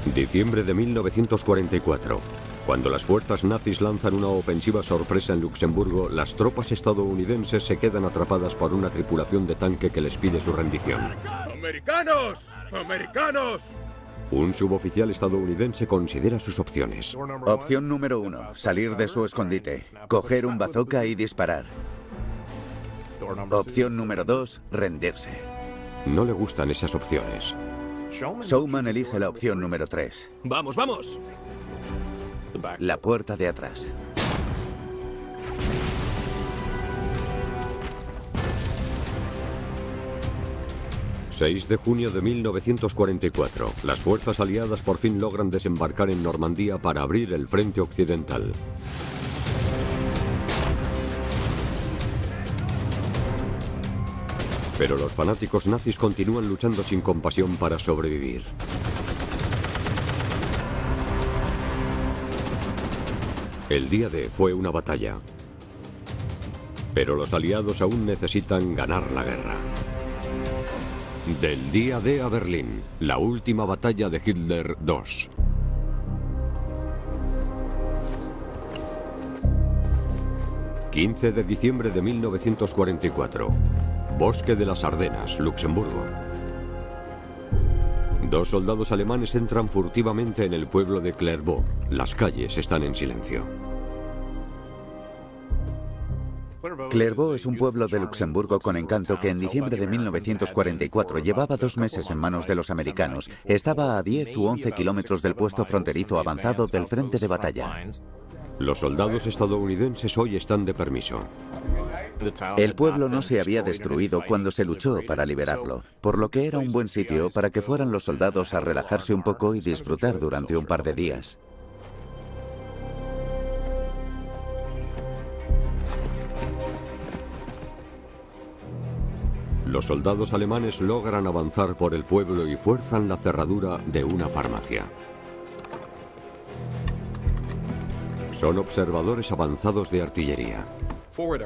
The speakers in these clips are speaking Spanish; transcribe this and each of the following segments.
Diciembre de 1944. Cuando las fuerzas nazis lanzan una ofensiva sorpresa en Luxemburgo, las tropas estadounidenses se quedan atrapadas por una tripulación de tanque que les pide su rendición. ¡Americanos! ¡Americanos! Un suboficial estadounidense considera sus opciones. Opción número 1, salir de su escondite, coger un bazooka y disparar. Opción número 2, rendirse. No le gustan esas opciones. Showman elige la opción número 3. ¡Vamos, vamos! La puerta de atrás. ...6 de junio de 1944... las fuerzas aliadas por fin logran desembarcar en Normandía para abrir el frente occidental. Pero los fanáticos nazis continúan luchando sin compasión para sobrevivir. El día D fue una batalla. Pero los aliados aún necesitan ganar la guerra. Del día D a Berlín, la última batalla de Hitler 2. ...15 de diciembre de 1944... Bosque de las Ardenas, Luxemburgo. Dos soldados alemanes entran furtivamente en el pueblo de Clairvaux. Las calles están en silencio. Clairvaux es un pueblo de Luxemburgo con encanto que en diciembre de 1944 llevaba 2 meses en manos de los americanos. Estaba a 10 u 11 kilómetros del puesto fronterizo avanzado del frente de batalla. Los soldados estadounidenses hoy están de permiso. El pueblo no se había destruido cuando se luchó para liberarlo, por lo que era un buen sitio para que fueran los soldados a relajarse un poco y disfrutar durante un par de días. Los soldados alemanes logran avanzar por el pueblo y fuerzan la cerradura de una farmacia. Son observadores avanzados de artillería.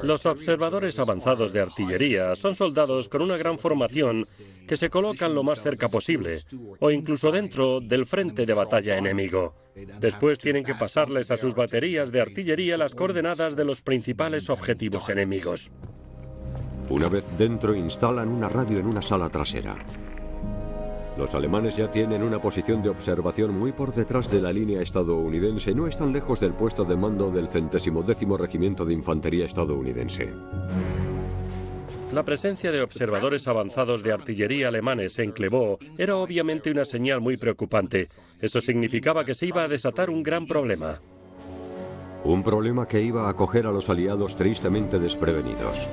Los observadores avanzados de artillería son soldados con una gran formación que se colocan lo más cerca posible, o incluso dentro del frente de batalla enemigo. Después tienen que pasarles a sus baterías de artillería las coordenadas de los principales objetivos enemigos. Una vez dentro, instalan una radio en una sala trasera. Los alemanes ya tienen una posición de observación muy por detrás de la línea estadounidense. No están lejos del puesto de mando del 110º Regimiento de Infantería estadounidense. La presencia de observadores avanzados de artillería alemanes en Clairvaux era obviamente una señal muy preocupante. Eso significaba que se iba a desatar un gran problema. Un problema que iba a coger a los aliados tristemente desprevenidos.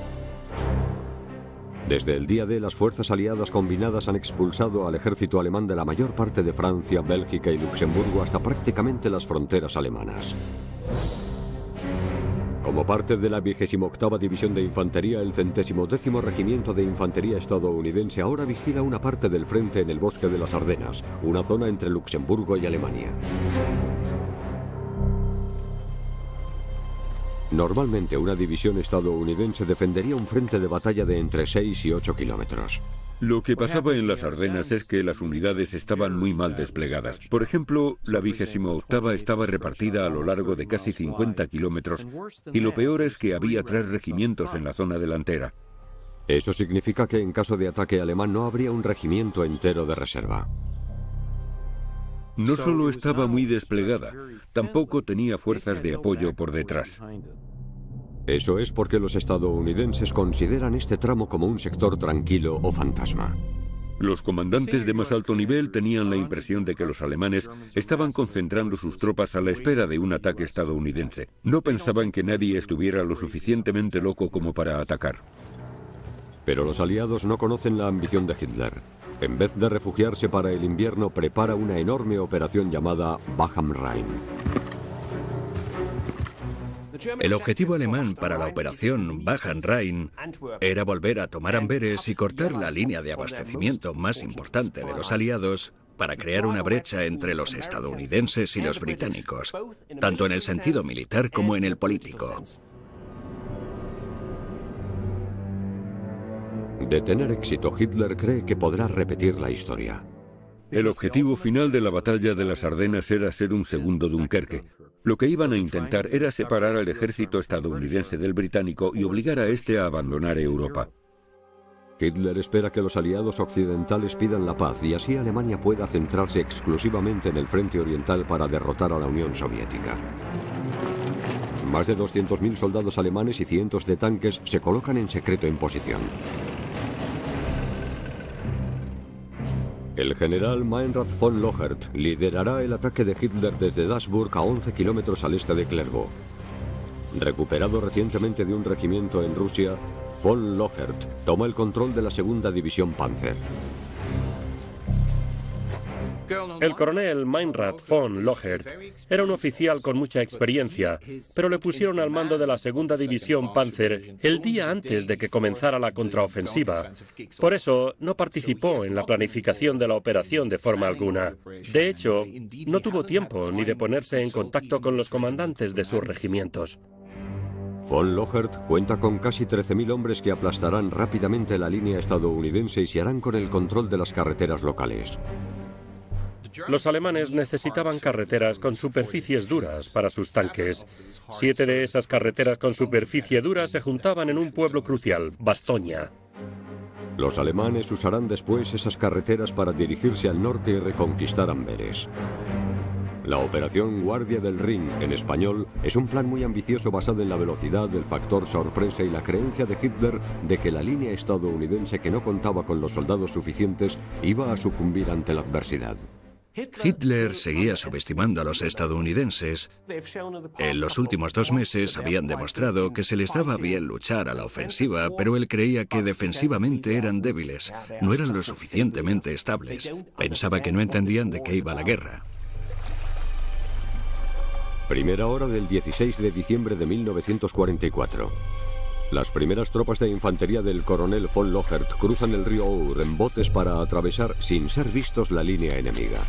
Desde el día D, las fuerzas aliadas combinadas han expulsado al ejército alemán de la mayor parte de Francia, Bélgica y Luxemburgo hasta prácticamente las fronteras alemanas. Como parte de la 28ª División de Infantería, el 110º Regimiento de Infantería estadounidense ahora vigila una parte del frente en el Bosque de las Ardenas, una zona entre Luxemburgo y Alemania. Normalmente una división estadounidense defendería un frente de batalla de entre 6 y 8 kilómetros. Lo que pasaba en las Ardenas es que las unidades estaban muy mal desplegadas. Por ejemplo, la 28ª estaba repartida a lo largo de casi 50 kilómetros y lo peor es que había 3 regimientos en la zona delantera. Eso significa que en caso de ataque alemán no habría un regimiento entero de reserva. No solo estaba muy desplegada, tampoco tenía fuerzas de apoyo por detrás. Eso es porque los estadounidenses consideran este tramo como un sector tranquilo o fantasma. Los comandantes de más alto nivel tenían la impresión de que los alemanes estaban concentrando sus tropas a la espera de un ataque estadounidense. No pensaban que nadie estuviera lo suficientemente loco como para atacar. Pero los aliados no conocen la ambición de Hitler. En vez de refugiarse para el invierno, prepara una enorme operación llamada Wacht am Rhein. El objetivo alemán para la operación Wacht am Rhein era volver a tomar Amberes y cortar la línea de abastecimiento más importante de los aliados para crear una brecha entre los estadounidenses y los británicos, tanto en el sentido militar como en el político. De tener éxito, Hitler cree que podrá repetir la historia. El objetivo final de la batalla de las Ardenas era ser un segundo Dunkerque. Lo que iban a intentar era separar al ejército estadounidense del británico y obligar a este a abandonar Europa. Hitler espera que los aliados occidentales pidan la paz y así Alemania pueda centrarse exclusivamente en el frente oriental para derrotar a la Unión Soviética. Más de 200.000 soldados alemanes y cientos de tanques se colocan en secreto en posición. El general Meinrad von Lochert liderará el ataque de Hitler desde Dassburg a 11 kilómetros al este de Clairvaux. Recuperado recientemente de un regimiento en Rusia, von Lochert toma el control de la segunda división Panzer. El coronel Meinrad von Lochert era un oficial con mucha experiencia, pero le pusieron al mando de la segunda división Panzer el día antes de que comenzara la contraofensiva. Por eso, no participó en la planificación de la operación de forma alguna. De hecho, no tuvo tiempo ni de ponerse en contacto con los comandantes de sus regimientos. Von Lochert cuenta con casi 13.000 hombres que aplastarán rápidamente la línea estadounidense y se harán con el control de las carreteras locales. Los alemanes necesitaban carreteras con superficies duras para sus tanques. 7 de esas carreteras con superficie dura se juntaban en un pueblo crucial, Bastoña. Los alemanes usarán después esas carreteras para dirigirse al norte y reconquistar Amberes. La operación Guardia del Rin, en español, es un plan muy ambicioso basado en la velocidad, el factor sorpresa y la creencia de Hitler de que la línea estadounidense, que no contaba con los soldados suficientes, iba a sucumbir ante la adversidad. Hitler seguía subestimando a los estadounidenses. En los últimos 2 meses habían demostrado que se les daba bien luchar a la ofensiva, pero él creía que defensivamente eran débiles, no eran lo suficientemente estables. Pensaba que no entendían de qué iba la guerra. Primera hora del 16 de diciembre de 1944. Las primeras tropas de infantería del coronel von Lochert cruzan el río Our en botes para atravesar sin ser vistos la línea enemiga.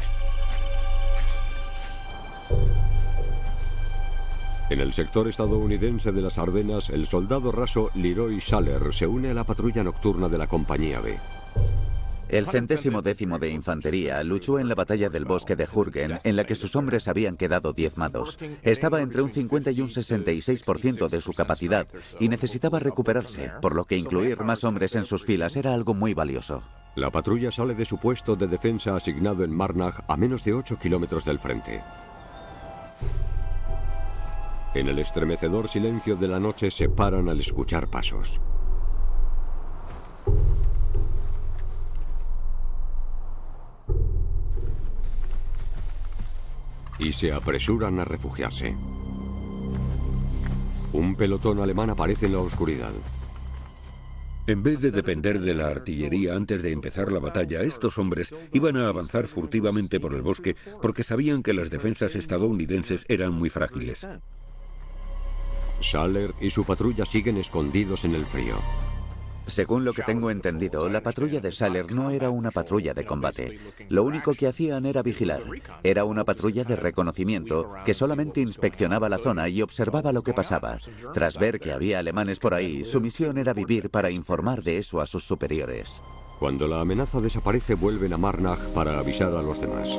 En el sector estadounidense de las Ardenas, el soldado raso Leroy Schaller se une a la patrulla nocturna de la Compañía B. El 110º de Infantería luchó en la batalla del bosque de Jürgen, en la que sus hombres habían quedado diezmados. Estaba entre un 50 y un 66% de su capacidad y necesitaba recuperarse, por lo que incluir más hombres en sus filas era algo muy valioso. La patrulla sale de su puesto de defensa asignado en Marnach a menos de 8 kilómetros del frente. En el estremecedor silencio de la noche se paran al escuchar pasos. Y se apresuran a refugiarse. Un pelotón alemán aparece en la oscuridad. En vez de depender de la artillería antes de empezar la batalla, estos hombres iban a avanzar furtivamente por el bosque porque sabían que las defensas estadounidenses eran muy frágiles. Schaller y su patrulla siguen escondidos en el frío. Según lo que tengo entendido, la patrulla de Schaller no era una patrulla de combate. Lo único que hacían era vigilar. Era una patrulla de reconocimiento que solamente inspeccionaba la zona y observaba lo que pasaba. Tras ver que había alemanes por ahí, su misión era vivir para informar de eso a sus superiores. Cuando la amenaza desaparece, vuelven a Marnach para avisar a los demás.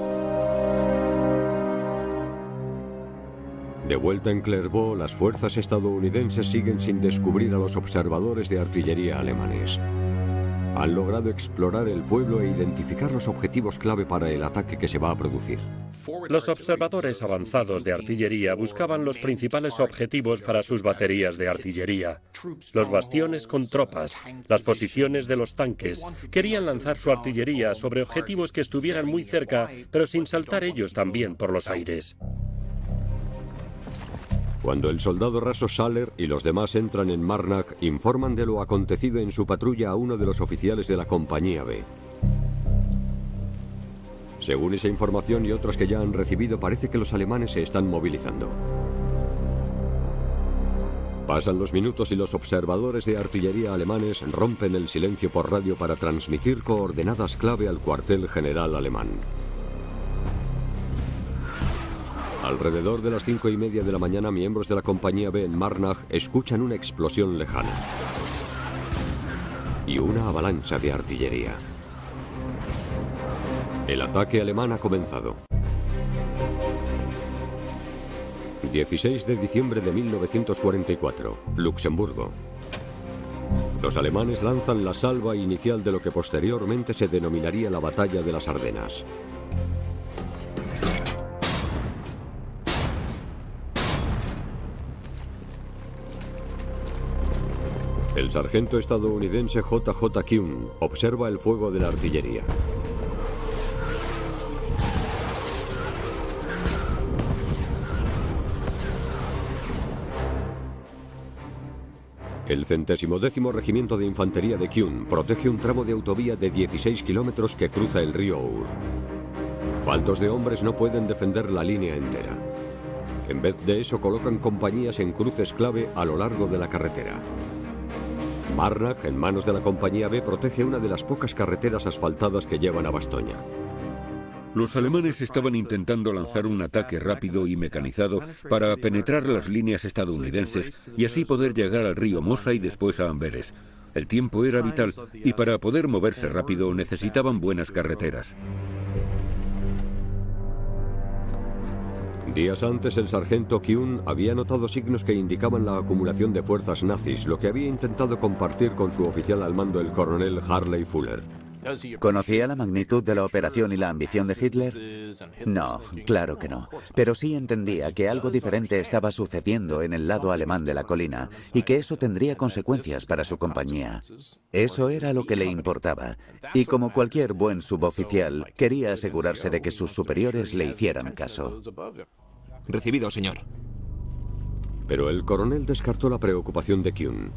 De vuelta en Clairvaux, las fuerzas estadounidenses siguen sin descubrir a los observadores de artillería alemanes. Han logrado explorar el pueblo e identificar los objetivos clave para el ataque que se va a producir. Los observadores avanzados de artillería buscaban los principales objetivos para sus baterías de artillería. Los bastiones con tropas, las posiciones de los tanques. Querían lanzar su artillería sobre objetivos que estuvieran muy cerca, pero sin saltar ellos también por los aires. Cuando el soldado raso Schaller y los demás entran en Marnach, informan de lo acontecido en su patrulla a uno de los oficiales de la Compañía B. Según esa información y otras que ya han recibido, parece que los alemanes se están movilizando. Pasan los minutos y los observadores de artillería alemanes rompen el silencio por radio para transmitir coordenadas clave al cuartel general alemán. Alrededor de las 5:30 de la mañana, miembros de la Compañía B en Marnach escuchan una explosión lejana y una avalancha de artillería. El ataque alemán ha comenzado. 16 de diciembre de 1944, Luxemburgo. Los alemanes lanzan la salva inicial de lo que posteriormente se denominaría la Batalla de las Ardenas. El sargento estadounidense J.J. Kuhn observa el fuego de la artillería. El 110º Regimiento de Infantería de Kuhn protege un tramo de autovía de 16 kilómetros que cruza el río Our. Faltos de hombres no pueden defender la línea entera. En vez de eso colocan compañías en cruces clave a lo largo de la carretera. Marnach, en manos de la compañía B, protege una de las pocas carreteras asfaltadas que llevan a Bastoña. Los alemanes estaban intentando lanzar un ataque rápido y mecanizado para penetrar las líneas estadounidenses y así poder llegar al río Mosa y después a Amberes. El tiempo era vital y para poder moverse rápido necesitaban buenas carreteras. Días antes, el sargento Kuhn había notado signos que indicaban la acumulación de fuerzas nazis, lo que había intentado compartir con su oficial al mando, el coronel Harley Fuller. ¿Conocía la magnitud de la operación y la ambición de Hitler? No, claro que no. Pero sí entendía que algo diferente estaba sucediendo en el lado alemán de la colina y que eso tendría consecuencias para su compañía. Eso era lo que le importaba. Y como cualquier buen suboficial, quería asegurarse de que sus superiores le hicieran caso. Recibido, señor. Pero el coronel descartó la preocupación de Kuhn.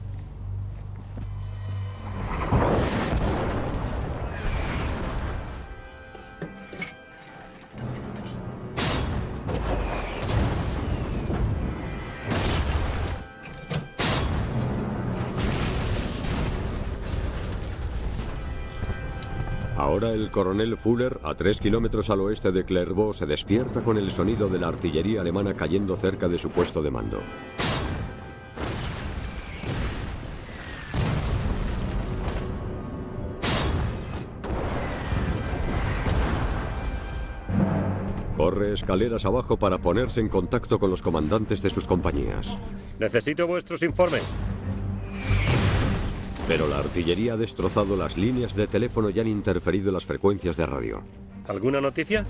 Ahora el coronel Fuller, a 3 kilómetros al oeste de Clairvaux, se despierta con el sonido de la artillería alemana cayendo cerca de su puesto de mando. Corre escaleras abajo para ponerse en contacto con los comandantes de sus compañías. Necesito vuestros informes. Pero la artillería ha destrozado las líneas de teléfono y han interferido las frecuencias de radio. ¿Alguna noticia?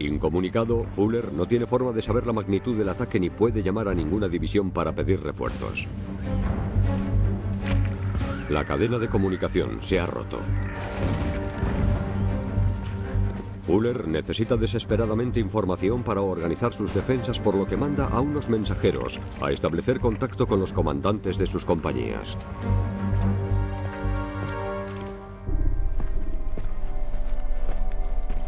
Incomunicado, Fuller no tiene forma de saber la magnitud del ataque ni puede llamar a ninguna división para pedir refuerzos. La cadena de comunicación se ha roto. Fuller necesita desesperadamente información para organizar sus defensas, por lo que manda a unos mensajeros a establecer contacto con los comandantes de sus compañías.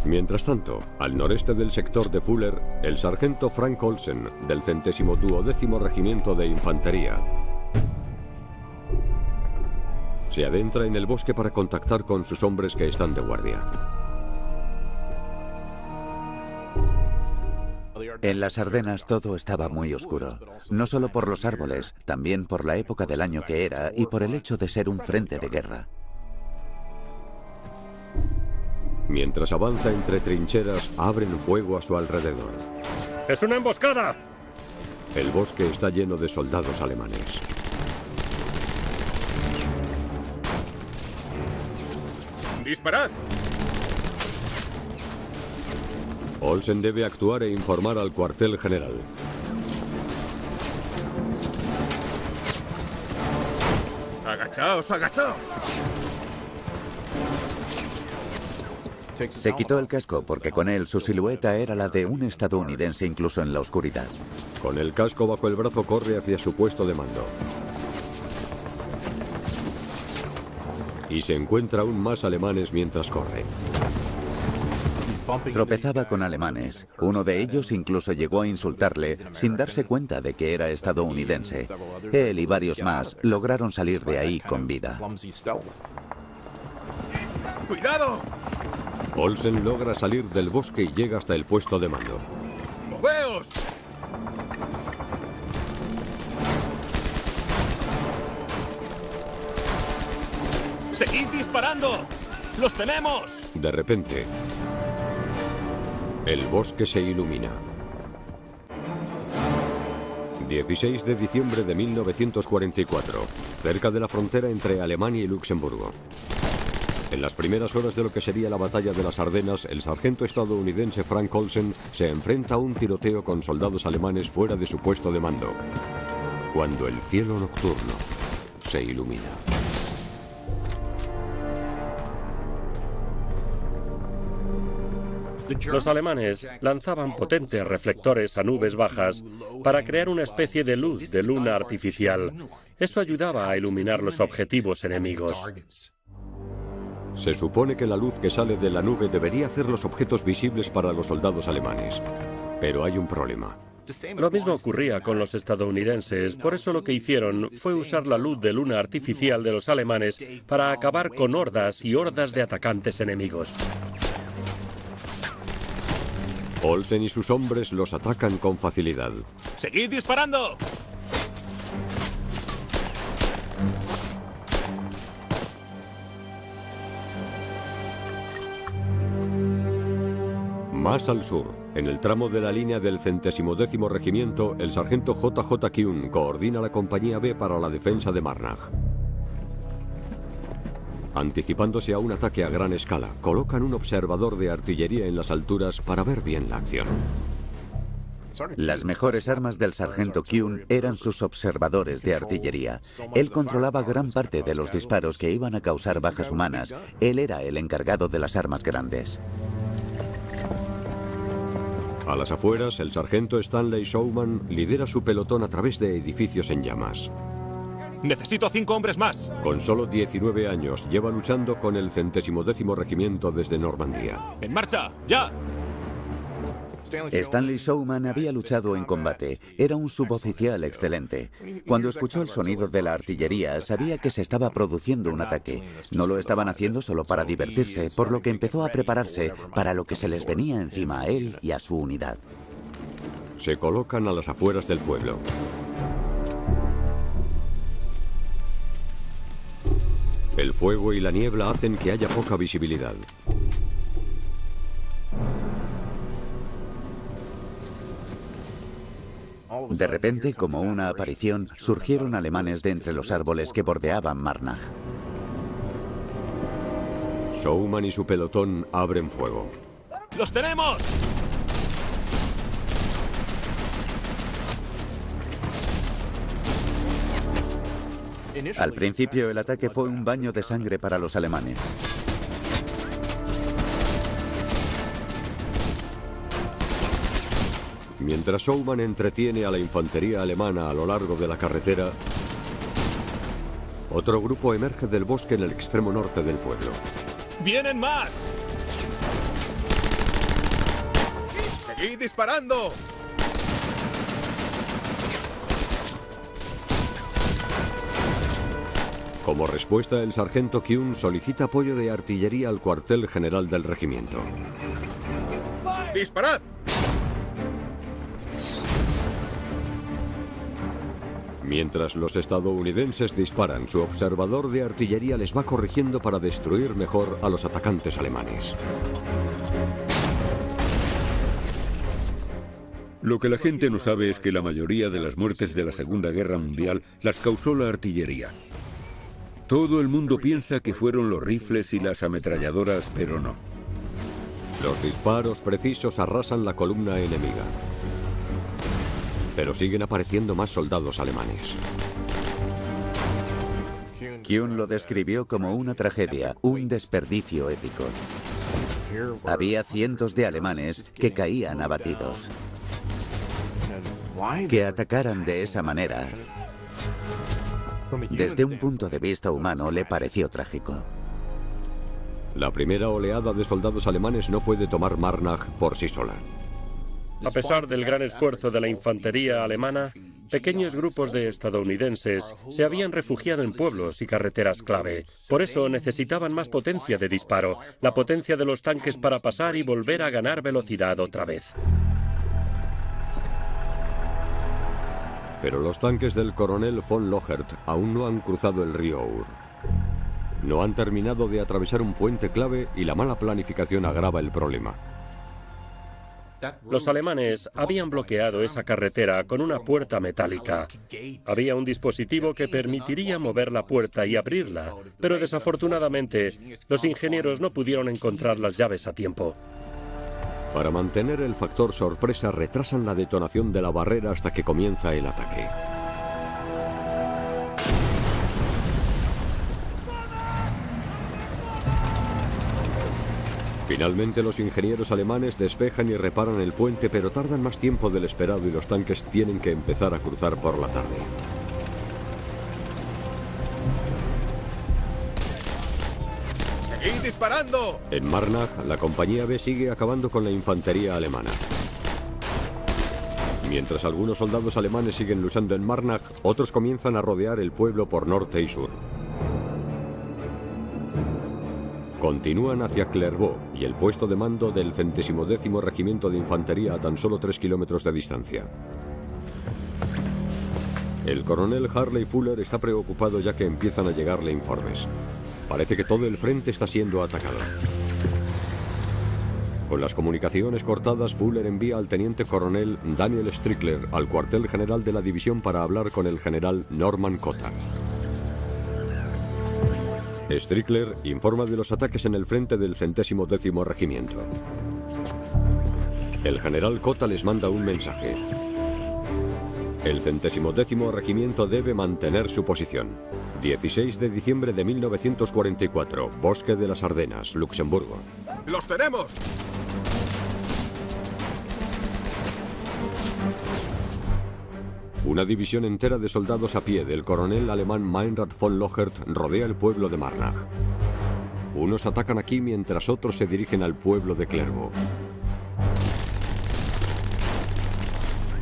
Mientras tanto, al noreste del sector de Fuller, el sargento Frank Olsen, del 112º Regimiento de Infantería, se adentra en el bosque para contactar con sus hombres que están de guardia. En las Ardenas todo estaba muy oscuro, no solo por los árboles, también por la época del año que era y por el hecho de ser un frente de guerra. Mientras avanza entre trincheras, abren fuego a su alrededor. ¡Es una emboscada! El bosque está lleno de soldados alemanes. ¡Disparad! Olsen debe actuar e informar al cuartel general. ¡Agachaos, agachaos! Se quitó el casco porque con él su silueta era la de un estadounidense incluso en la oscuridad. Con el casco bajo el brazo corre hacia su puesto de mando. Y se encuentra aún más alemanes mientras corre. Tropezaba con alemanes. Uno de ellos incluso llegó a insultarle sin darse cuenta de que era estadounidense. Él y varios más lograron salir de ahí con vida. ¡Cuidado! Olsen logra salir del bosque y llega hasta el puesto de mando. ¡Moveos! ¡Seguid disparando! ¡Los tenemos! De repente, El bosque se ilumina. 16 de diciembre de 1944, cerca de la frontera entre Alemania y Luxemburgo. En las primeras horas de lo que sería la batalla de las Ardenas, el sargento estadounidense Frank Olsen se enfrenta a un tiroteo con soldados alemanes fuera de su puesto de mando, cuando el cielo nocturno se ilumina. Los alemanes lanzaban potentes reflectores a nubes bajas para crear una especie de luz de luna artificial. Eso ayudaba a iluminar los objetivos enemigos. Se supone que la luz que sale de la nube debería hacer los objetos visibles para los soldados alemanes. Pero hay un problema. Lo mismo ocurría con los estadounidenses, por eso lo que hicieron fue usar la luz de luna artificial de los alemanes para acabar con hordas y hordas de atacantes enemigos. Olsen y sus hombres los atacan con facilidad. ¡Seguid disparando! Más al sur, en el tramo de la línea del 110º Regimiento, el sargento J.J. Kuhn coordina la compañía B para la defensa de Marnach. Anticipándose a un ataque a gran escala, colocan un observador de artillería en las alturas para ver bien la acción. Las mejores armas del sargento Kuhn eran sus observadores de artillería. Él controlaba gran parte de los disparos que iban a causar bajas humanas. Él era el encargado de las armas grandes. A las afueras, el sargento Stanley Showman lidera su pelotón a través de edificios en llamas. ¡Necesito 5 hombres más! Con solo 19 años, lleva luchando con el 110º Regimiento desde Normandía. ¡En marcha! ¡Ya! Stanley Showman había luchado en combate. Era un suboficial excelente. Cuando escuchó el sonido de la artillería, sabía que se estaba produciendo un ataque. No lo estaban haciendo solo para divertirse, por lo que empezó a prepararse para lo que se les venía encima a él y a su unidad. Se colocan a las afueras del pueblo. El fuego y la niebla hacen que haya poca visibilidad. De repente, como una aparición, surgieron alemanes de entre los árboles que bordeaban Marnach. Showman y su pelotón abren fuego. ¡Los tenemos! Al principio, el ataque fue un baño de sangre para los alemanes. Mientras Showman entretiene a la infantería alemana a lo largo de la carretera, otro grupo emerge del bosque en el extremo norte del pueblo. ¡Vienen más! ¡Seguid disparando! Como respuesta, el sargento Kuhn solicita apoyo de artillería al cuartel general del regimiento. ¡Disparad! Mientras los estadounidenses disparan, su observador de artillería les va corrigiendo para destruir mejor a los atacantes alemanes. Lo que la gente no sabe es que la mayoría de las muertes de la Segunda Guerra Mundial las causó la artillería. Todo el mundo piensa que fueron los rifles y las ametralladoras, pero no. Los disparos precisos arrasan la columna enemiga. Pero siguen apareciendo más soldados alemanes. Kuhn lo describió como una tragedia, un desperdicio épico. Había cientos de alemanes que caían abatidos. Que atacaran de esa manera, desde un punto de vista humano, le pareció trágico. La primera oleada de soldados alemanes no puede tomar Marnach por sí sola. A pesar del gran esfuerzo de la infantería alemana, pequeños grupos de estadounidenses se habían refugiado en pueblos y carreteras clave. Por eso necesitaban más potencia de disparo, la potencia de los tanques para pasar y volver a ganar velocidad otra vez. Pero los tanques del coronel von Lohert aún no han cruzado el río Our. No han terminado de atravesar un puente clave y la mala planificación agrava el problema. Los alemanes habían bloqueado esa carretera con una puerta metálica. Había un dispositivo que permitiría mover la puerta y abrirla, pero desafortunadamente los ingenieros no pudieron encontrar las llaves a tiempo. Para mantener el factor sorpresa, retrasan la detonación de la barrera hasta que comienza el ataque. Finalmente los ingenieros alemanes despejan y reparan el puente, pero tardan más tiempo del esperado y los tanques tienen que empezar a cruzar por la tarde. ¡Seguid disparando! En Marnach, la compañía B sigue acabando con la infantería alemana. Mientras algunos soldados alemanes siguen luchando en Marnach, otros comienzan a rodear el pueblo por norte y sur. Continúan hacia Clairvaux y el puesto de mando del 110º Regimiento de Infantería a tan solo 3 kilómetros de distancia. El coronel Harley Fuller está preocupado ya que empiezan a llegarle informes. Parece que todo el frente está siendo atacado. Con las comunicaciones cortadas, Fuller envía al teniente coronel Daniel Strickler al cuartel general de la división para hablar con el general Norman Cotta. Strickler informa de los ataques en el frente del 110º Regimiento. El general Cotta les manda un mensaje. El 110º Regimiento debe mantener su posición. 16 de diciembre de 1944, Bosque de las Ardenas, Luxemburgo. ¡Los tenemos! Una división entera de soldados a pie del coronel alemán Meinrad von Lochert rodea el pueblo de Marnach. Unos atacan aquí mientras otros se dirigen al pueblo de Clairvaux.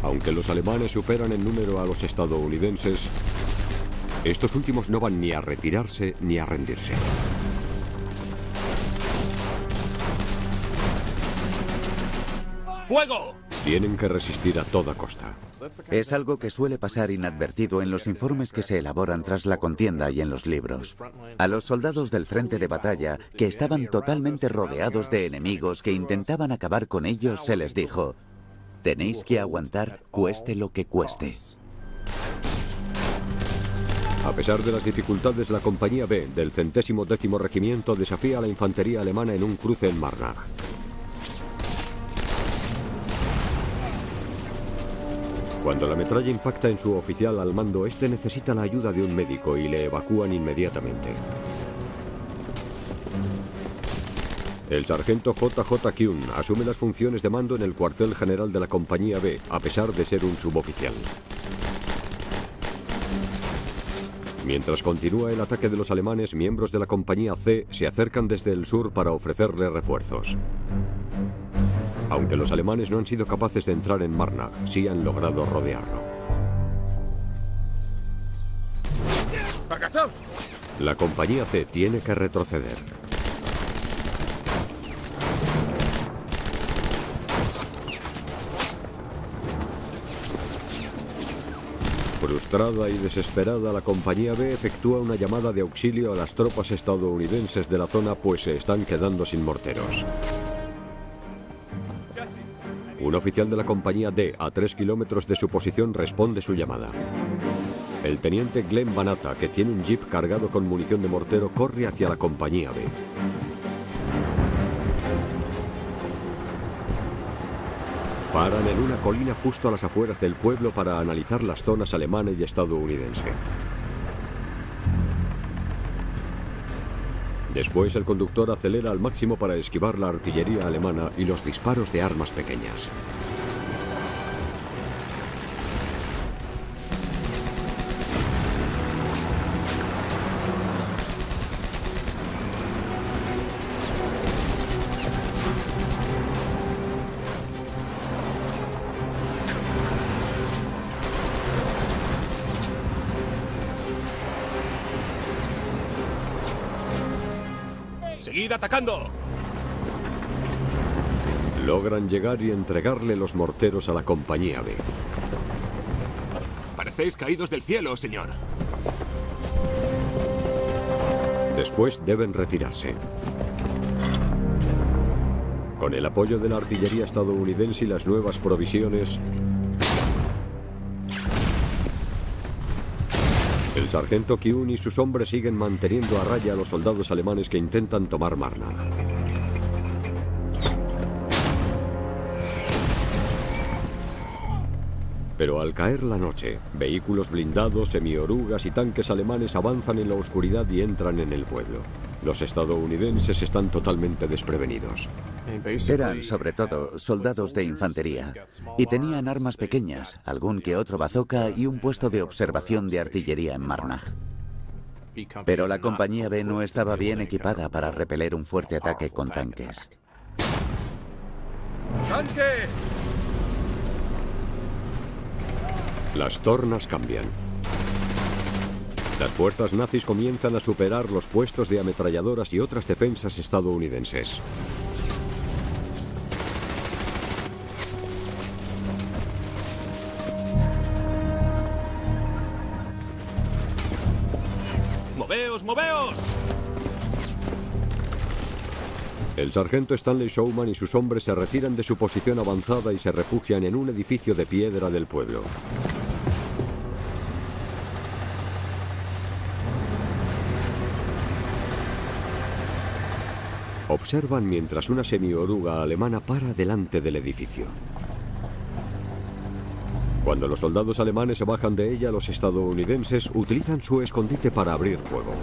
Aunque los alemanes superan en número a los estadounidenses, estos últimos no van ni a retirarse ni a rendirse. ¡Fuego! Tienen que resistir a toda costa. Es algo que suele pasar inadvertido en los informes que se elaboran tras la contienda y en los libros. A los soldados del frente de batalla, que estaban totalmente rodeados de enemigos que intentaban acabar con ellos, se les dijo: tenéis que aguantar cueste lo que cueste. A pesar de las dificultades, la compañía B del 110º Regimiento desafía a la infantería alemana en un cruce en Marnach. Cuando la metralla impacta en su oficial al mando, este necesita la ayuda de un médico y le evacúan inmediatamente. El sargento J.J. Kuhn asume las funciones de mando en el cuartel general de la compañía B, a pesar de ser un suboficial. Mientras continúa el ataque de los alemanes, miembros de la compañía C se acercan desde el sur para ofrecerle refuerzos. Aunque los alemanes no han sido capaces de entrar en Marnach, sí han logrado rodearlo. ¡Agachaos! La compañía C tiene que retroceder. Frustrada y desesperada, la compañía B efectúa una llamada de auxilio a las tropas estadounidenses de la zona, pues se están quedando sin morteros. Un oficial de la compañía D, a 3 kilómetros de su posición, responde su llamada. El teniente Glenn Banata, que tiene un jeep cargado con munición de mortero, corre hacia la compañía B. Paran en una colina justo a las afueras del pueblo para analizar las zonas alemana y estadounidense. Después el conductor acelera al máximo para esquivar la artillería alemana y los disparos de armas pequeñas. ¡Seguid atacando! Logran llegar y entregarle los morteros a la compañía B. Parecéis caídos del cielo, señor. Después deben retirarse. Con el apoyo de la artillería estadounidense y las nuevas provisiones, el sargento Kuhn y sus hombres siguen manteniendo a raya a los soldados alemanes que intentan tomar Marnach. Pero al caer la noche, vehículos blindados, semiorugas y tanques alemanes avanzan en la oscuridad y entran en el pueblo. Los estadounidenses están totalmente desprevenidos. Eran, sobre todo, soldados de infantería y tenían armas pequeñas, algún que otro bazooka y un puesto de observación de artillería en Marnach. Pero la compañía B no estaba bien equipada para repeler un fuerte ataque con tanques. ¡Tanque! Las tornas cambian. Las fuerzas nazis comienzan a superar los puestos de ametralladoras y otras defensas estadounidenses. ¡Moveos, moveos! El sargento Stanley Showman y sus hombres se retiran de su posición avanzada y se refugian en un edificio de piedra del pueblo. Observan mientras una semioruga alemana para delante del edificio. Cuando los soldados alemanes se bajan de ella, los estadounidenses utilizan su escondite para abrir fuego.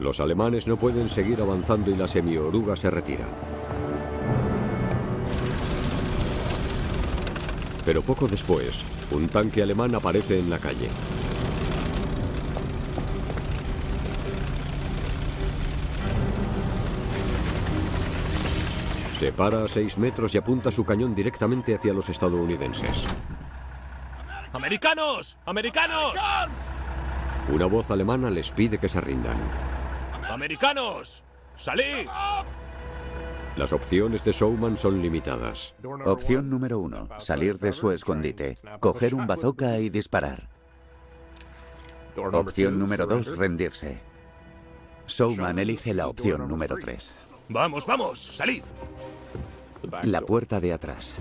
Los alemanes no pueden seguir avanzando y la semioruga se retira. Pero poco después, un tanque alemán aparece en la calle. Se para a 6 metros y apunta su cañón directamente hacia los estadounidenses. ¡Americanos! ¡Americanos! Una voz alemana les pide que se rindan. ¡Americanos! ¡Salid! Las opciones de Showman son limitadas. Opción número 1, salir de su escondite, coger un bazooka y disparar. Opción número 2, rendirse. Showman elige la opción número 3. ¡Vamos, vamos! ¡Salid! La puerta de atrás.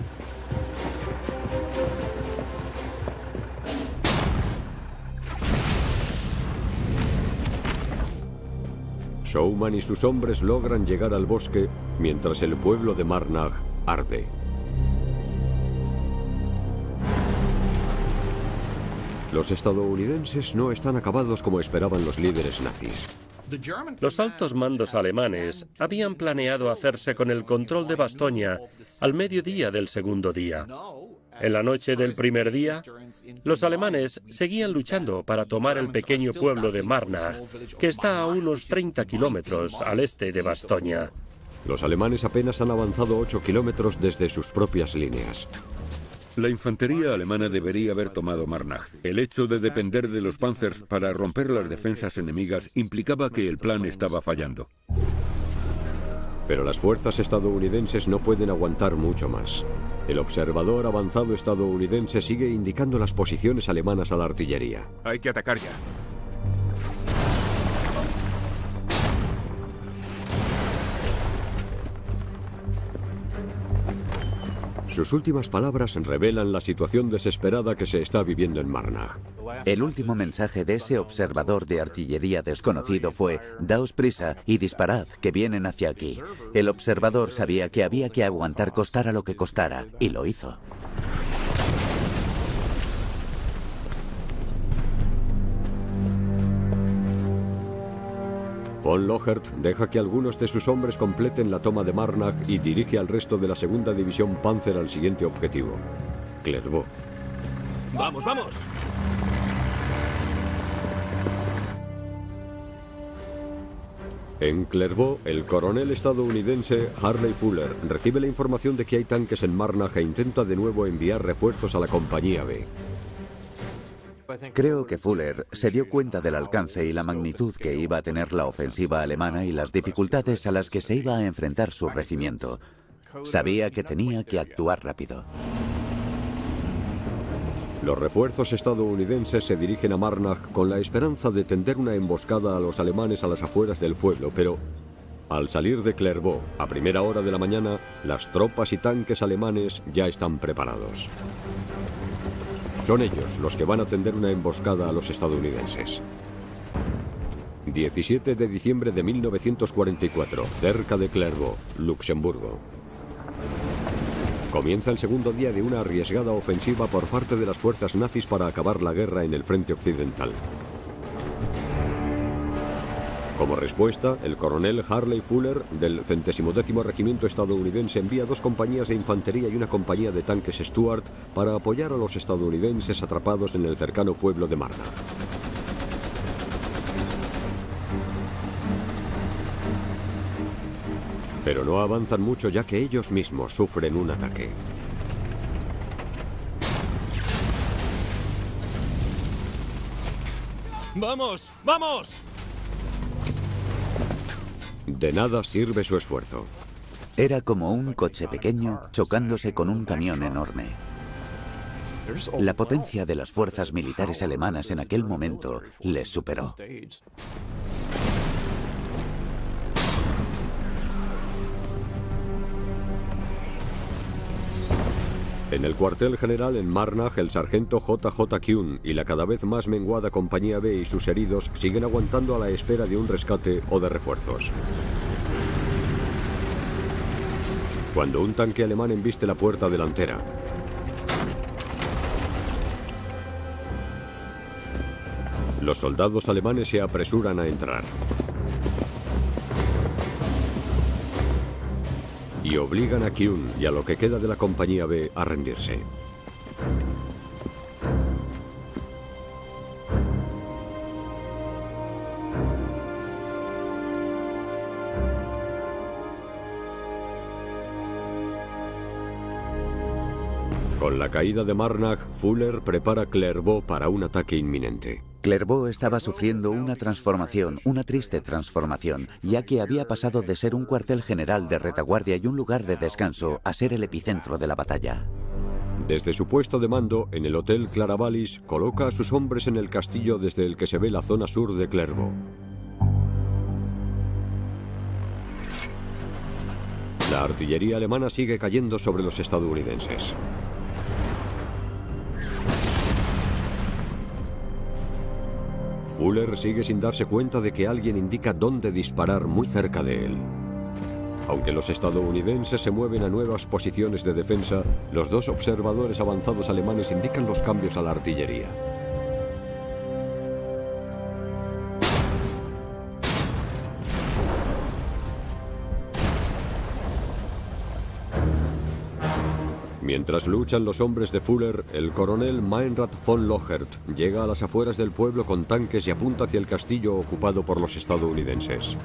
Showman y sus hombres logran llegar al bosque mientras el pueblo de Marnach arde. Los estadounidenses no están acabados como esperaban los líderes nazis. Los altos mandos alemanes habían planeado hacerse con el control de Bastoña al mediodía del segundo día. En la noche del primer día, los alemanes seguían luchando para tomar el pequeño pueblo de Marnach, que está a unos 30 kilómetros al este de Bastoña. Los alemanes apenas han avanzado 8 kilómetros desde sus propias líneas. La infantería alemana debería haber tomado Marnach. El hecho de depender de los Panzers para romper las defensas enemigas implicaba que el plan estaba fallando. Pero las fuerzas estadounidenses no pueden aguantar mucho más. El observador avanzado estadounidense sigue indicando las posiciones alemanas a la artillería. Hay que atacar ya. Sus últimas palabras revelan la situación desesperada que se está viviendo en Marnach. El último mensaje de ese observador de artillería desconocido fue: daos prisa y disparad, que vienen hacia aquí. El observador sabía que había que aguantar costara lo que costara, y lo hizo. Von Lochert deja que algunos de sus hombres completen la toma de Marnach y dirige al resto de la segunda división Panzer al siguiente objetivo, Clairvaux. ¡Vamos, vamos! En Clairvaux, el coronel estadounidense Harley Fuller recibe la información de que hay tanques en Marnach e intenta de nuevo enviar refuerzos a la compañía B. Creo que Fuller se dio cuenta del alcance y la magnitud que iba a tener la ofensiva alemana y las dificultades a las que se iba a enfrentar su regimiento. Sabía que tenía que actuar rápido. Los refuerzos estadounidenses se dirigen a Marnag con la esperanza de tender una emboscada a los alemanes a las afueras del pueblo, pero al salir de Clairvaux, a primera hora de la mañana, las tropas y tanques alemanes ya están preparados. Son ellos los que van a tender una emboscada a los estadounidenses. 17 de diciembre de 1944, cerca de Clairvaux, Luxemburgo. Comienza el segundo día de una arriesgada ofensiva por parte de las fuerzas nazis para acabar la guerra en el frente occidental. Como respuesta, el coronel Harley Fuller del 110º Regimiento estadounidense envía 2 compañías de infantería y una compañía de tanques Stuart para apoyar a los estadounidenses atrapados en el cercano pueblo de Marnag. Pero no avanzan mucho ya que ellos mismos sufren un ataque. ¡Vamos! ¡Vamos! De nada sirve su esfuerzo. Era como un coche pequeño chocándose con un camión enorme. La potencia de las fuerzas militares alemanas en aquel momento les superó. En el cuartel general en Marnag, el sargento J.J. Kuhn y la cada vez más menguada Compañía B y sus heridos siguen aguantando a la espera de un rescate o de refuerzos. Cuando un tanque alemán embiste la puerta delantera, los soldados alemanes se apresuran a entrar y obligan a Kuhn y a lo que queda de la Compañía B a rendirse. Con la caída de Marnag, Fuller prepara Clairvaux para un ataque inminente. Clairvaux estaba sufriendo una transformación, una triste transformación, ya que había pasado de ser un cuartel general de retaguardia y un lugar de descanso a ser el epicentro de la batalla. Desde su puesto de mando, en el Hotel Claravallis, coloca a sus hombres en el castillo desde el que se ve la zona sur de Clairvaux. La artillería alemana sigue cayendo sobre los estadounidenses. Fuller sigue sin darse cuenta de que alguien indica dónde disparar muy cerca de él. Aunque los estadounidenses se mueven a nuevas posiciones de defensa, los 2 observadores avanzados alemanes indican los cambios a la artillería. Mientras luchan los hombres de Fuller, el coronel Meinrad von Lochert llega a las afueras del pueblo con tanques y apunta hacia el castillo ocupado por los estadounidenses.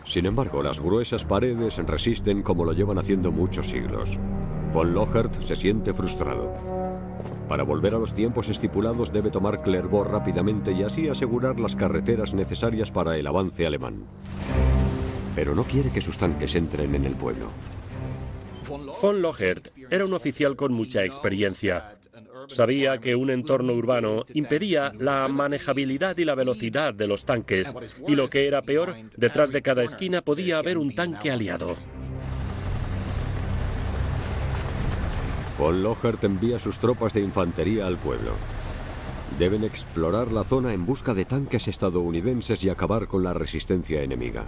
Sin embargo, las gruesas paredes resisten como lo llevan haciendo muchos siglos. Von Lochert se siente frustrado. Para volver a los tiempos estipulados debe tomar Clairvaux rápidamente y así asegurar las carreteras necesarias para el avance alemán. Pero no quiere que sus tanques entren en el pueblo. Von Lochert era un oficial con mucha experiencia. Sabía que un entorno urbano impedía la manejabilidad y la velocidad de los tanques, y lo que era peor, detrás de cada esquina podía haber un tanque aliado. Von Lochert envía sus tropas de infantería al pueblo. Deben explorar la zona en busca de tanques estadounidenses y acabar con la resistencia enemiga.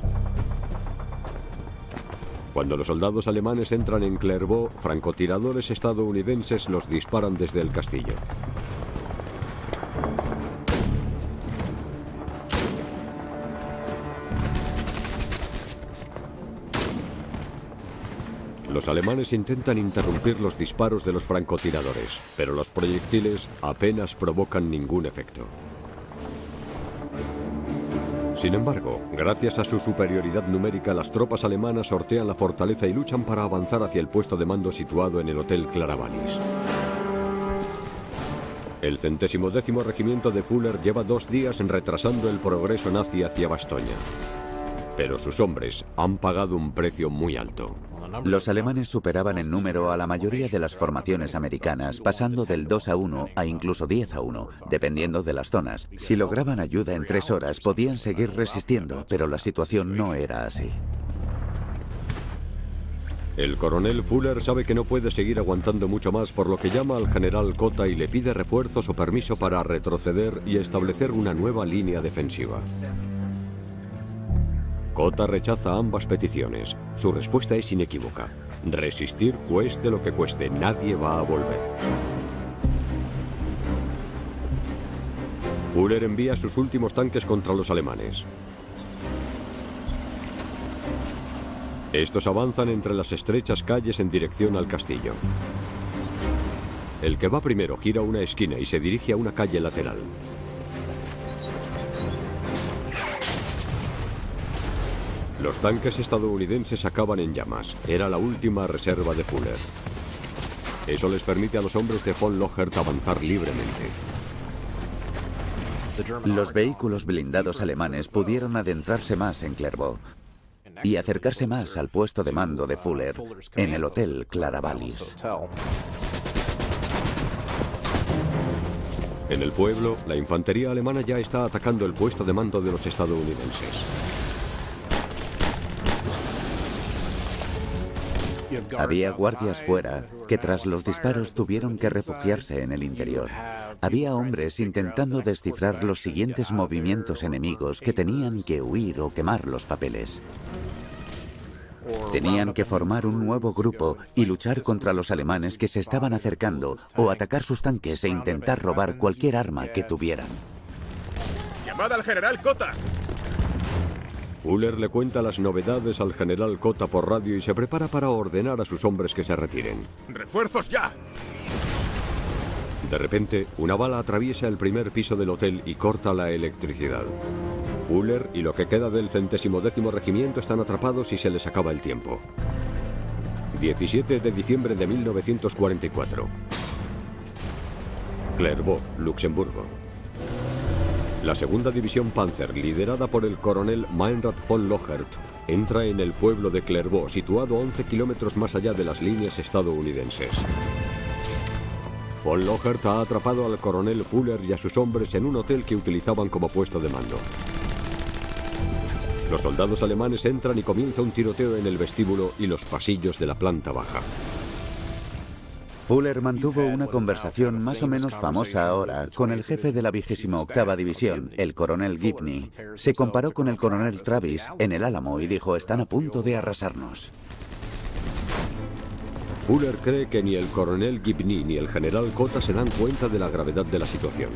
Cuando los soldados alemanes entran en Clairvaux, francotiradores estadounidenses los disparan desde el castillo. Los alemanes intentan interrumpir los disparos de los francotiradores, pero los proyectiles apenas provocan ningún efecto. Sin embargo, gracias a su superioridad numérica, las tropas alemanas sortean la fortaleza y luchan para avanzar hacia el puesto de mando situado en el Hotel Claravallis. El 110º Regimiento de Fuller lleva 2 días retrasando el progreso nazi hacia Bastoña. Pero sus hombres han pagado un precio muy alto. Los alemanes superaban en número a la mayoría de las formaciones americanas, pasando del 2-1 a incluso 10-1, dependiendo de las zonas. Si lograban ayuda en 3 horas, podían seguir resistiendo, pero la situación no era así. El coronel Fuller sabe que no puede seguir aguantando mucho más, por lo que llama al general Cota y le pide refuerzos o permiso para retroceder y establecer una nueva línea defensiva. Cota rechaza ambas peticiones. Su respuesta es inequívoca: resistir cueste lo que cueste, nadie va a volver. Fuller envía sus últimos tanques contra los alemanes. Estos avanzan entre las estrechas calles en dirección al castillo. El que va primero gira una esquina y se dirige a una calle lateral. Los tanques estadounidenses acaban en llamas. Era la última reserva de Fuller. Eso les permite a los hombres de von Lochert avanzar libremente. Los vehículos blindados alemanes pudieron adentrarse más en Clairvaux y acercarse más al puesto de mando de Fuller en el Hotel Claravallis. En el pueblo, la infantería alemana ya está atacando el puesto de mando de los estadounidenses. Había guardias fuera que tras los disparos tuvieron que refugiarse en el interior. Había hombres intentando descifrar los siguientes movimientos enemigos que tenían que huir o quemar los papeles. Tenían que formar un nuevo grupo y luchar contra los alemanes que se estaban acercando o atacar sus tanques e intentar robar cualquier arma que tuvieran. ¡Llamad al general Cota! Fuller le cuenta las novedades al general Cota por radio y se prepara para ordenar a sus hombres que se retiren. ¡Refuerzos ya! De repente, una bala atraviesa el primer piso del hotel y corta la electricidad. Fuller y lo que queda del 110º Regimiento están atrapados y se les acaba el tiempo. 17 de diciembre de 1944. Clairvaux, Luxemburgo. La segunda división Panzer, liderada por el coronel Meinrad von Lochert, entra en el pueblo de Clairvaux, situado 11 kilómetros más allá de las líneas estadounidenses. Von Lochert ha atrapado al coronel Fuller y a sus hombres en un hotel que utilizaban como puesto de mando. Los soldados alemanes entran y comienza un tiroteo en el vestíbulo y los pasillos de la planta baja. Fuller mantuvo una conversación más o menos famosa ahora con el jefe de la 28ª División, el coronel Gibney. Se comparó con el coronel Travis en el Álamo y dijo: están a punto de arrasarnos. Fuller cree que ni el coronel Gibney ni el general Cota se dan cuenta de la gravedad de la situación.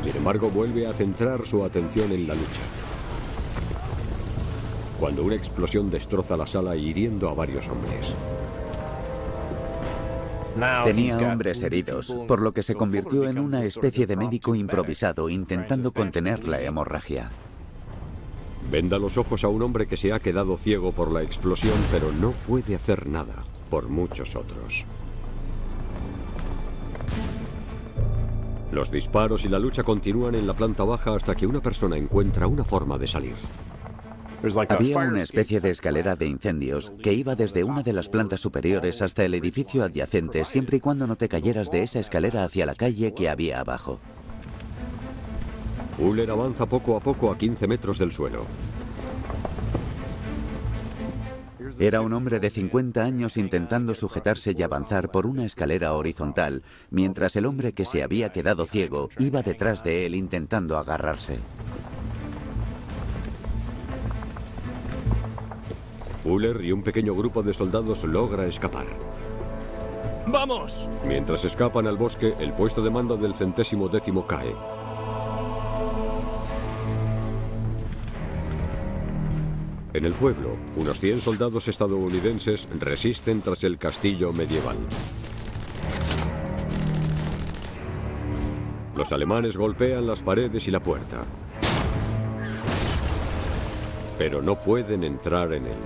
Sin embargo, vuelve a centrar su atención en la lucha. Cuando una explosión destroza la sala hiriendo a varios hombres. Tenía hombres heridos, por lo que se convirtió en una especie de médico improvisado intentando contener la hemorragia. Venda los ojos a un hombre que se ha quedado ciego por la explosión, pero no puede hacer nada por muchos otros. Los disparos y la lucha continúan en la planta baja hasta que una persona encuentra una forma de salir. Había una especie de escalera de incendios que iba desde una de las plantas superiores hasta el edificio adyacente, siempre y cuando no te cayeras de esa escalera hacia la calle que había abajo. Fuller avanza poco a poco a 15 metros del suelo. Era un hombre de 50 años intentando sujetarse y avanzar por una escalera horizontal, mientras el hombre que se había quedado ciego iba detrás de él intentando agarrarse. Fuller y un pequeño grupo de soldados logra escapar. ¡Vamos! Mientras escapan al bosque, el puesto de mando del 110º cae. En el pueblo, unos 100 soldados estadounidenses resisten tras el castillo medieval. Los alemanes golpean las paredes y la puerta, pero no pueden entrar en él.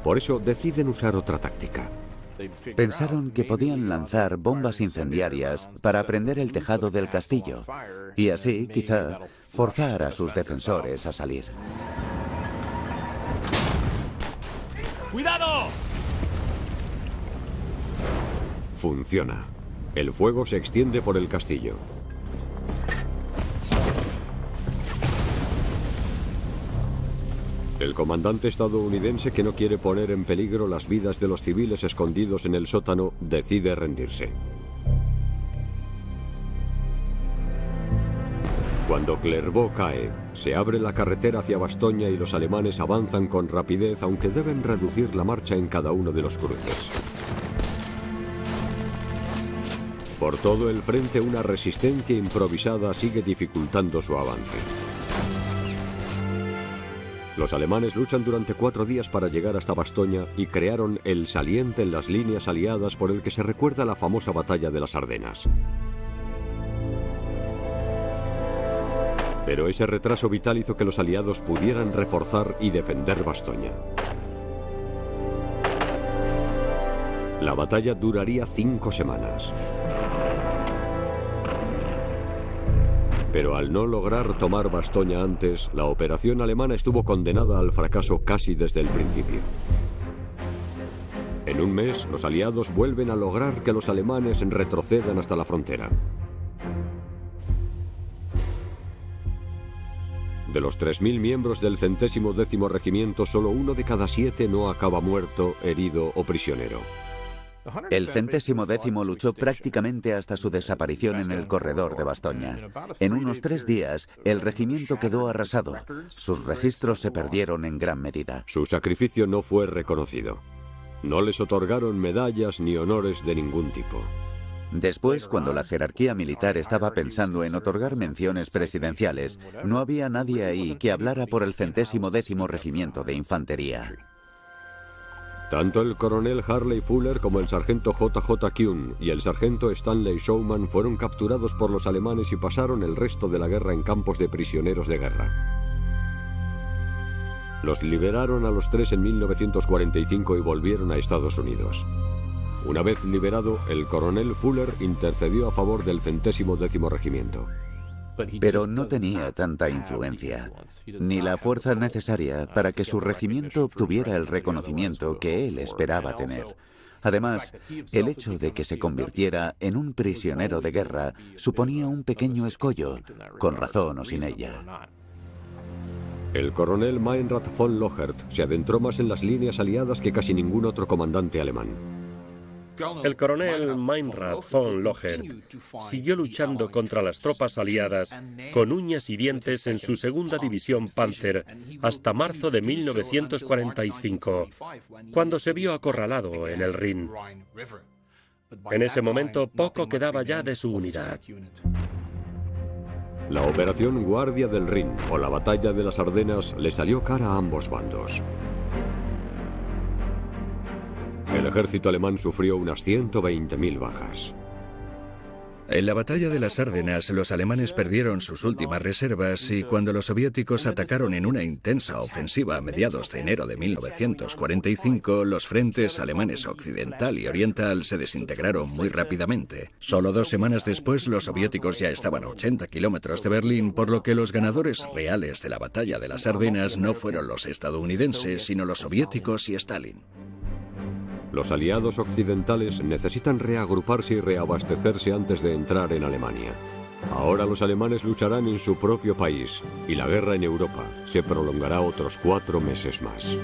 Por eso deciden usar otra táctica. Pensaron que podían lanzar bombas incendiarias para prender el tejado del castillo y así, quizá, forzar a sus defensores a salir. ¡Cuidado! Funciona. El fuego se extiende por el castillo. El comandante estadounidense, que no quiere poner en peligro las vidas de los civiles escondidos en el sótano, decide rendirse. Cuando Clairvaux cae, se abre la carretera hacia Bastoña y los alemanes avanzan con rapidez, aunque deben reducir la marcha en cada uno de los cruces. Por todo el frente, una resistencia improvisada sigue dificultando su avance. Los alemanes luchan durante 4 días para llegar hasta Bastoña y crearon el saliente en las líneas aliadas por el que se recuerda la famosa batalla de las Ardenas. Pero ese retraso vital hizo que los aliados pudieran reforzar y defender Bastoña. La batalla duraría 5 semanas. Pero al no lograr tomar Bastoña antes, la operación alemana estuvo condenada al fracaso casi desde el principio. En un mes, los aliados vuelven a lograr que los alemanes retrocedan hasta la frontera. De los 3.000 miembros del 110º Regimiento, solo 1 de cada 7 no acaba muerto, herido o prisionero. El 110º luchó prácticamente hasta su desaparición en el corredor de Bastoña. En unos 3 días, el regimiento quedó arrasado. Sus registros se perdieron en gran medida. Su sacrificio no fue reconocido. No les otorgaron medallas ni honores de ningún tipo. Después, cuando la jerarquía militar estaba pensando en otorgar menciones presidenciales, no había nadie ahí que hablara por el 110º Regimiento de Infantería. Tanto el coronel Harley Fuller como el sargento J.J. Kuhn y el sargento Stanley Schaumann fueron capturados por los alemanes y pasaron el resto de la guerra en campos de prisioneros de guerra. Los liberaron a los 3 en 1945 y volvieron a Estados Unidos. Una vez liberado, el coronel Fuller intercedió a favor del 110º Regimiento. Pero no tenía tanta influencia, ni la fuerza necesaria para que su regimiento obtuviera el reconocimiento que él esperaba tener. Además, el hecho de que se convirtiera en un prisionero de guerra suponía un pequeño escollo, con razón o sin ella. El coronel Meinrad von Lochert se adentró más en las líneas aliadas que casi ningún otro comandante alemán. El coronel Meinrad von Lochert siguió luchando contra las tropas aliadas con uñas y dientes en su 2ª División Panzer hasta marzo de 1945, cuando se vio acorralado en el Rin. En ese momento poco quedaba ya de su unidad. La operación Guardia del Rin o la batalla de las Ardenas le salió cara a ambos bandos. El ejército alemán sufrió unas 120.000 bajas. En la batalla de las Ardenas, los alemanes perdieron sus últimas reservas y cuando los soviéticos atacaron en una intensa ofensiva a mediados de enero de 1945, los frentes alemanes occidental y oriental se desintegraron muy rápidamente. Solo 2 semanas después, los soviéticos ya estaban a 80 kilómetros de Berlín, por lo que los ganadores reales de la batalla de las Ardenas no fueron los estadounidenses, sino los soviéticos y Stalin. Los aliados occidentales necesitan reagruparse y reabastecerse antes de entrar en Alemania. Ahora los alemanes lucharán en su propio país y la guerra en Europa se prolongará otros 4 meses más.